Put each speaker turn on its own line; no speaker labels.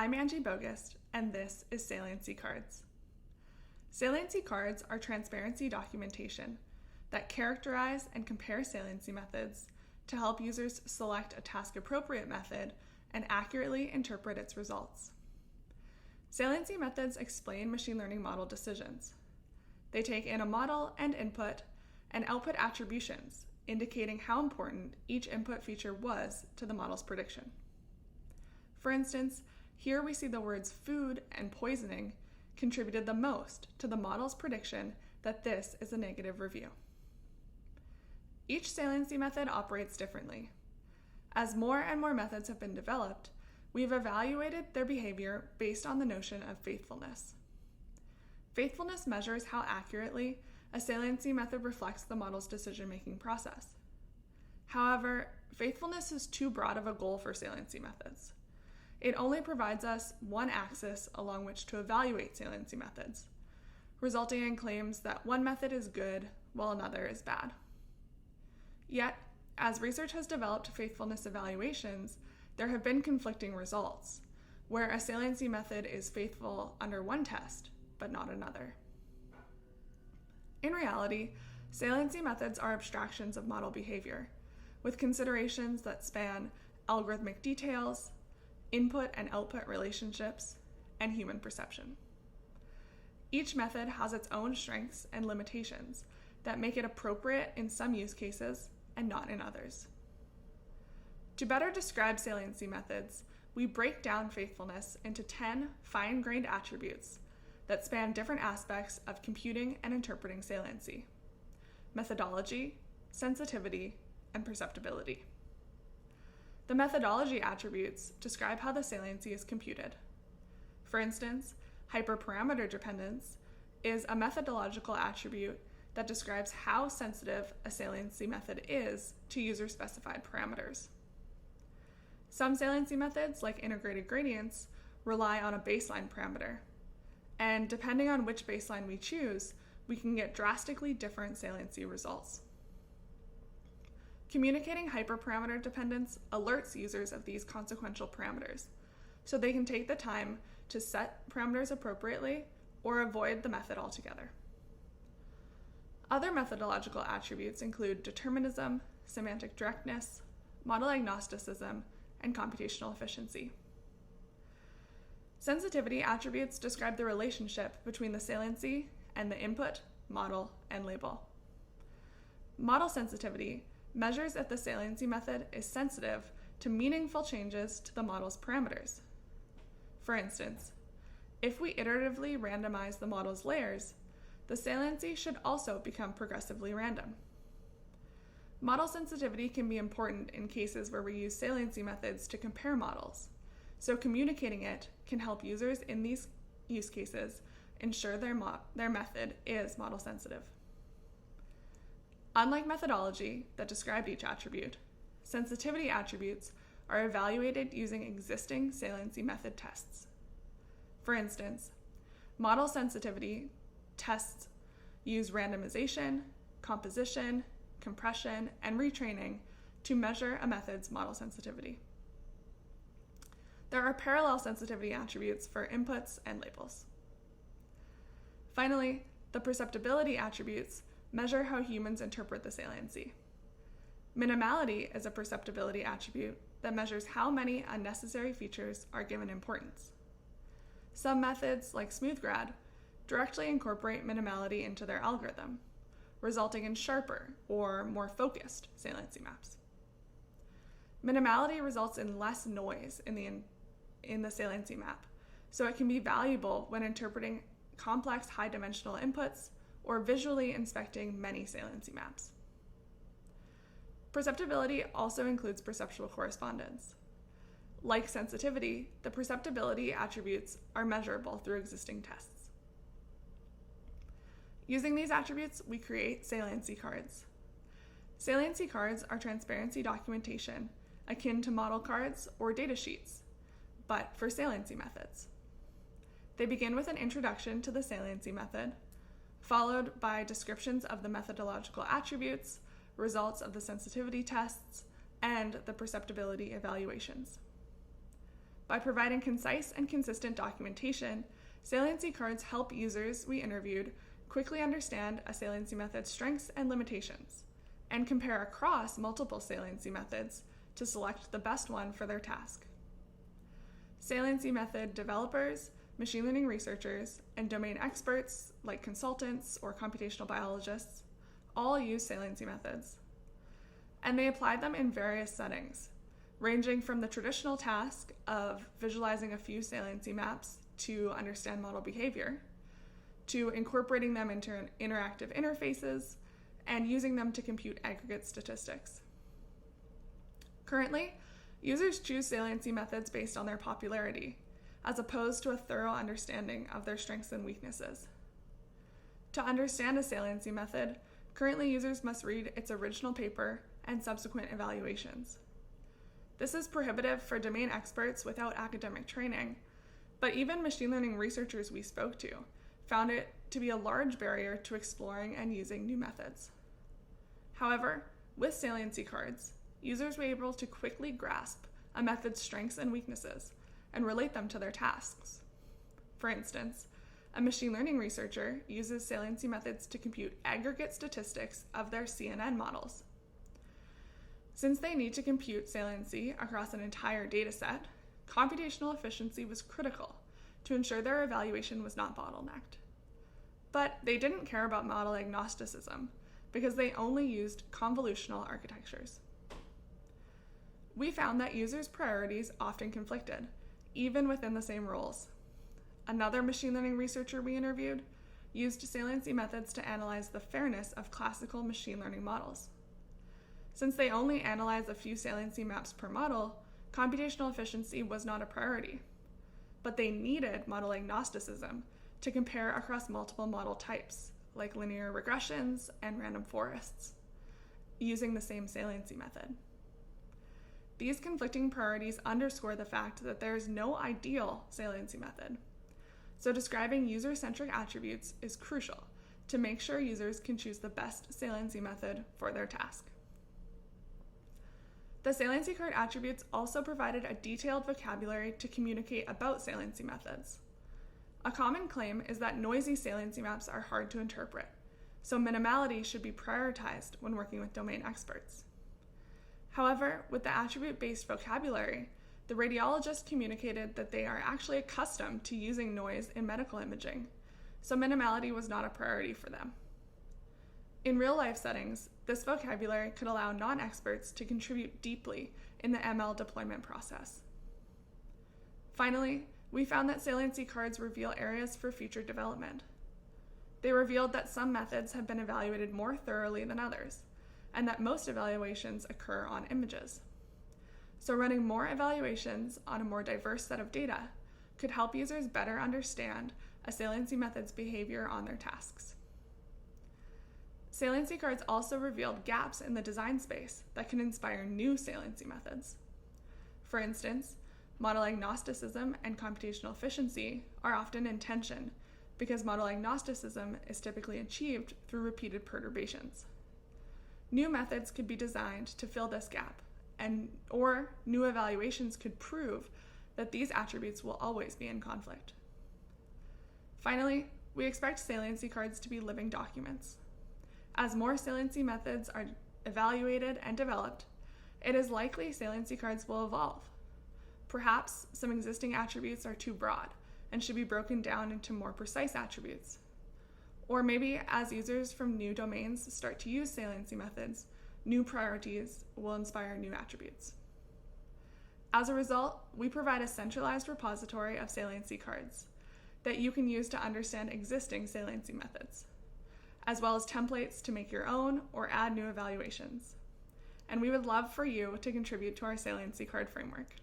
I'm Angie Bogust, and this is Saliency cards. Saliency cards are transparency documentation that characterize and compare saliency methods to help users select a task-appropriate method and accurately interpret its results. Saliency methods explain machine learning model decisions. They take in a model and input and output attributions, indicating how important each input feature was to the model's prediction. For instance, here we see the words food and poisoning contributed the most to the model's prediction that this is a negative review. Each saliency method operates differently. As more and more methods have been developed, we've evaluated their behavior based on the notion of faithfulness. Faithfulness measures how accurately a saliency method reflects the model's decision-making process. However, faithfulness is too broad of a goal for saliency methods. It only provides us one axis along which to evaluate saliency methods, resulting in claims that one method is good while another is bad. Yet, as research has developed faithfulness evaluations, there have been conflicting results, where a saliency method is faithful under one test, but not another. In reality, saliency methods are abstractions of model behavior, with considerations that span algorithmic details, input and output relationships, and human perception. Each method has its own strengths and limitations that make it appropriate in some use cases and not in others. To better describe saliency methods, we break down faithfulness into 10 fine-grained attributes that span different aspects of computing and interpreting saliency: methodology, sensitivity, and perceptibility. The methodology attributes describe how the saliency is computed. For instance, hyperparameter dependence is a methodological attribute that describes how sensitive a saliency method is to user-specified parameters. Some saliency methods, like integrated gradients, rely on a baseline parameter, and depending on which baseline we choose, we can get drastically different saliency results. Communicating hyperparameter dependence alerts users of these consequential parameters, so they can take the time to set parameters appropriately or avoid the method altogether. Other methodological attributes include determinism, semantic directness, model agnosticism, and computational efficiency. Sensitivity attributes describe the relationship between the saliency and the input, model, and label. Model sensitivity measures if the saliency method is sensitive to meaningful changes to the model's parameters. For instance, if we iteratively randomize the model's layers, the saliency should also become progressively random. Model sensitivity can be important in cases where we use saliency methods to compare models, so communicating it can help users in these use cases ensure their method is model sensitive. Unlike methodology that described each attribute, sensitivity attributes are evaluated using existing saliency method tests. For instance, model sensitivity tests use randomization, composition, compression, and retraining to measure a method's model sensitivity. There are parallel sensitivity attributes for inputs and labels. Finally, the perceptibility attributes measure how humans interpret the saliency. Minimality is a perceptibility attribute that measures how many unnecessary features are given importance. Some methods, like smoothgrad, directly incorporate minimality into their algorithm, resulting in sharper or more focused saliency maps. Minimality results in less noise in the saliency map, so it can be valuable when interpreting complex high-dimensional inputs or visually inspecting many saliency maps. Perceptibility also includes perceptual correspondence. Like sensitivity, the perceptibility attributes are measurable through existing tests. Using these attributes, we create saliency cards. Saliency cards are transparency documentation akin to model cards or data sheets, but for saliency methods. They begin with an introduction to the saliency method, followed by descriptions of the methodological attributes, results of the sensitivity tests, and the perceptibility evaluations. By providing concise and consistent documentation, saliency cards help users we interviewed quickly understand a saliency method's strengths and limitations, and compare across multiple saliency methods to select the best one for their task. Saliency method developers, machine learning researchers, and domain experts like consultants or computational biologists all use saliency methods. And they apply them in various settings, ranging from the traditional task of visualizing a few saliency maps to understand model behavior, to incorporating them into interactive interfaces, and using them to compute aggregate statistics. Currently, users choose saliency methods based on their popularity, as opposed to a thorough understanding of their strengths and weaknesses. To understand a saliency method, currently users must read its original paper and subsequent evaluations. This is prohibitive for domain experts without academic training, but even machine learning researchers we spoke to found it to be a large barrier to exploring and using new methods. However, with saliency cards, users were able to quickly grasp a method's strengths and weaknesses and relate them to their tasks. For instance, a machine learning researcher uses saliency methods to compute aggregate statistics of their CNN models. Since they need to compute saliency across an entire dataset, computational efficiency was critical to ensure their evaluation was not bottlenecked. But they didn't care about model agnosticism because they only used convolutional architectures. We found that users' priorities often conflicted, even within the same roles. Another machine learning researcher we interviewed used saliency methods to analyze the fairness of classical machine learning models. Since they only analyze a few saliency maps per model, computational efficiency was not a priority. But they needed model agnosticism to compare across multiple model types, like linear regressions and random forests, using the same saliency method. These conflicting priorities underscore the fact that there is no ideal saliency method. So describing user-centric attributes is crucial to make sure users can choose the best saliency method for their task. The saliency card attributes also provided a detailed vocabulary to communicate about saliency methods. A common claim is that noisy saliency maps are hard to interpret, so minimality should be prioritized when working with domain experts. However, with the attribute-based vocabulary, the radiologists communicated that they are actually accustomed to using noise in medical imaging, so minimality was not a priority for them. In real-life settings, this vocabulary could allow non-experts to contribute deeply in the ML deployment process. Finally, we found that saliency cards reveal areas for future development. They revealed that some methods have been evaluated more thoroughly than others, and that most evaluations occur on images. So running more evaluations on a more diverse set of data could help users better understand a saliency method's behavior on their tasks. Saliency cards also revealed gaps in the design space that can inspire new saliency methods. For instance, model agnosticism and computational efficiency are often in tension because model agnosticism is typically achieved through repeated perturbations. New methods could be designed to fill this gap, or new evaluations could prove that these attributes will always be in conflict. Finally, we expect saliency cards to be living documents. As more saliency methods are evaluated and developed, it is likely saliency cards will evolve. Perhaps some existing attributes are too broad and should be broken down into more precise attributes. Or maybe as users from new domains start to use saliency methods, new priorities will inspire new attributes. As a result, we provide a centralized repository of saliency cards that you can use to understand existing saliency methods, as well as templates to make your own or add new evaluations. And we would love for you to contribute to our saliency card framework.